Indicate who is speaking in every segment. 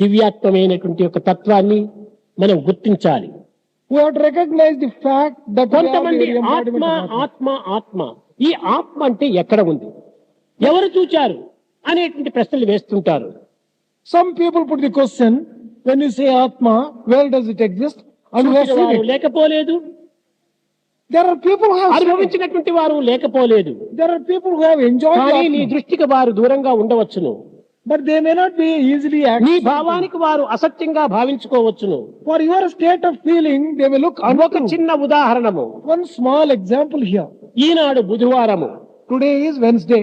Speaker 1: దివ్యాత్మమైనటువంటి యొక్క తత్వాన్ని మనం గుర్తించాలి.
Speaker 2: We have to recognize the fact that we have the
Speaker 1: కొంతమంది
Speaker 2: very
Speaker 1: ఆత్మ
Speaker 2: embodiment of Atma.
Speaker 1: ఆత్మ ఆత్మ ఈ ఆత్మ అంటే ఎక్కడ ఉంది, ఎవరు చూచారు అనేటువంటి ప్రశ్నలు వేస్తుంటారు.
Speaker 2: Some people put the question, when you say Atma, where does it exist? And we have
Speaker 1: చూచిన
Speaker 2: seen
Speaker 1: వారు
Speaker 2: it.
Speaker 1: లేకపోలేదు,
Speaker 2: There are people who have seen it.
Speaker 1: అనుభవించినటువంటి వారు లేకపోలేదు.
Speaker 2: There are people who have enjoyed the
Speaker 1: కానీ నీ
Speaker 2: Atma,
Speaker 1: దృష్టికి వారు దూరంగా ఉండవచ్చును,
Speaker 2: but they may not be easily
Speaker 1: నీ
Speaker 2: accessible.
Speaker 1: భావానికి వారు అసత్యంగా భావించుకోవచ్చును.
Speaker 2: For your state of feeling, they may look
Speaker 1: ఒక
Speaker 2: untrue.
Speaker 1: చిన్న ఉదాహరణము,
Speaker 2: One small example here.
Speaker 1: ఈనాడు బుధవారము
Speaker 2: Today is Wednesday.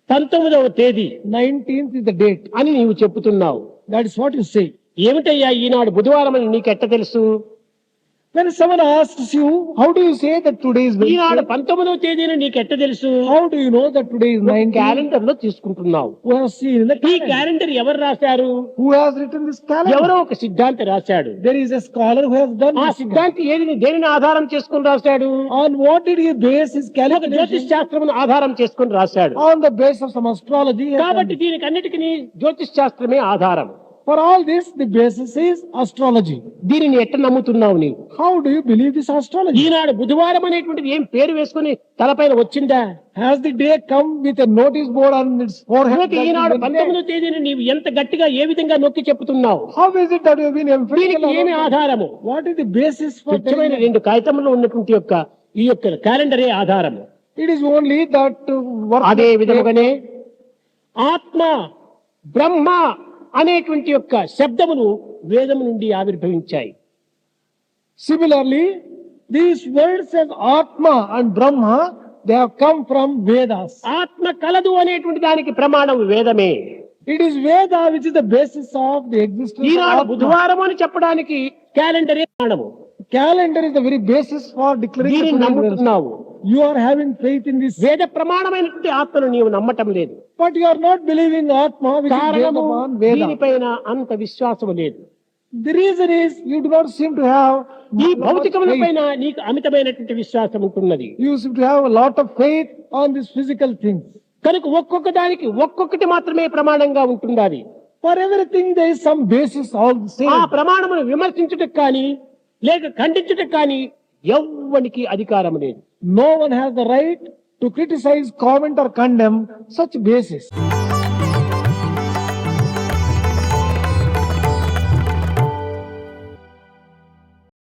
Speaker 1: 19వ తేదీ
Speaker 2: 19th is the date.
Speaker 1: అని నీవు చెప్పుతున్నావు.
Speaker 2: That is what you say.
Speaker 1: ఏమిటయ్యా ఈనాడు బుధవారం అని నీకెట్ట తెలుసు?
Speaker 2: When someone asks you, how do you say that today is
Speaker 1: Eenadu
Speaker 2: Wednesday?
Speaker 1: 19వ తేదీని నీకెట్ట తెలుసు?
Speaker 2: How do you know that today is 19th?
Speaker 1: Calendar లో తీసుకుంటున్నావు.
Speaker 2: Who have seen in the
Speaker 1: ఈ
Speaker 2: calendar?
Speaker 1: Calendar ఎవరు రాశారు?
Speaker 2: Who has written this calendar?
Speaker 1: ఎవరో ఒక సిద్ధాంతి రాశాడు.
Speaker 2: There is a scholar who has done
Speaker 1: ఆ
Speaker 2: this.
Speaker 1: సిద్ధాంతి దేనిని ఆధారం చేసుకుని రాశాడు?
Speaker 2: On what did he base his
Speaker 1: ఒక జ్యోతిష్
Speaker 2: calculation?
Speaker 1: శాస్త్రమును ఆధారం చేసుకుని రాశాడు.
Speaker 2: On the basis of some astrology. he has done
Speaker 1: కాబట్టి
Speaker 2: this.
Speaker 1: దీనికి అన్నిటికీ జ్యోతిష్ శాస్త్రమే ఆధారం.
Speaker 2: For all this, the basis is astrology.
Speaker 1: దీనిని ఎట్ట నమ్ముతున్నావు నీవు?
Speaker 2: How do you believe this astrology?
Speaker 1: ఈనాడు బుధవారం అనేటువంటిది ఏం పేరు వేసుకుని తలపైన వచ్చిందా?
Speaker 2: Has the day come with a notice board on its forehead?
Speaker 1: లేక
Speaker 2: that
Speaker 1: ఈనాడు
Speaker 2: is Wednesday?
Speaker 1: 19వ తేదీని నీవు ఎంత గట్టిగా ఏ విధంగా నొక్కి చెప్తున్నావు?
Speaker 2: How is it that you have been
Speaker 1: దీనికి
Speaker 2: emphatic
Speaker 1: ఏమి
Speaker 2: about?
Speaker 1: ఆధారము?
Speaker 2: What is the basis for
Speaker 1: స్వచ్ఛమైన
Speaker 2: telling?
Speaker 1: 2 కాగితంలో ఉన్నటువంటి ఈ యొక్క క్యాలెండరే ఆధారము.
Speaker 2: It is only that work.
Speaker 1: అదే విధముగానే ఆత్మ బ్రహ్మ అనేటువంటి యొక్క శబ్దములు వేదము నుండి ఆవిర్భవించాయి.
Speaker 2: Similarly, these words as Atma and Brahma, they have come from Vedas.
Speaker 1: ఆత్మ కలదు అనేటువంటి దానికి ప్రమాణం వేదమే.
Speaker 2: It is Veda which is the basis of the existence of
Speaker 1: Eenadu
Speaker 2: Atma.
Speaker 1: బుధవారం అని చెప్పడానికి క్యాలెండరే ప్రమాణము.
Speaker 2: Calendar is the very basis for declaring
Speaker 1: దీనిని
Speaker 2: the today's Wednesday.
Speaker 1: నమ్ముతున్నావు.
Speaker 2: You are having faith in this,
Speaker 1: వేద ప్రమాణమైనటువంటి ఆత్మను నీవు నమ్మటం లేదు.
Speaker 2: but you are not believing Atma which is based
Speaker 1: కారణము
Speaker 2: upon Veda.
Speaker 1: దీనిపైన అంత విశ్వాసము లేదు.
Speaker 2: The reason is you do not seem to have
Speaker 1: ఈ
Speaker 2: much
Speaker 1: భౌతికముల
Speaker 2: faith.
Speaker 1: పైన నీకు అమితమైనటువంటి విశ్వాసం ఉంటున్నది.
Speaker 2: You seem to have a lot of faith on these physical things.
Speaker 1: కనుక ఒక్కొక్క దానికి ఒక్కొక్కటి మాత్రమే ప్రమాణంగా ఉంటున్నది.
Speaker 2: For everything there is some basis all the
Speaker 1: ఆ
Speaker 2: same.
Speaker 1: ప్రమాణమును విమర్శించుటకు కానీ లేక ఖండించుటకు కానీ ఎవ్వనికి అధికారం లేదు.
Speaker 2: No one has the right to criticize, comment or condemn such basis.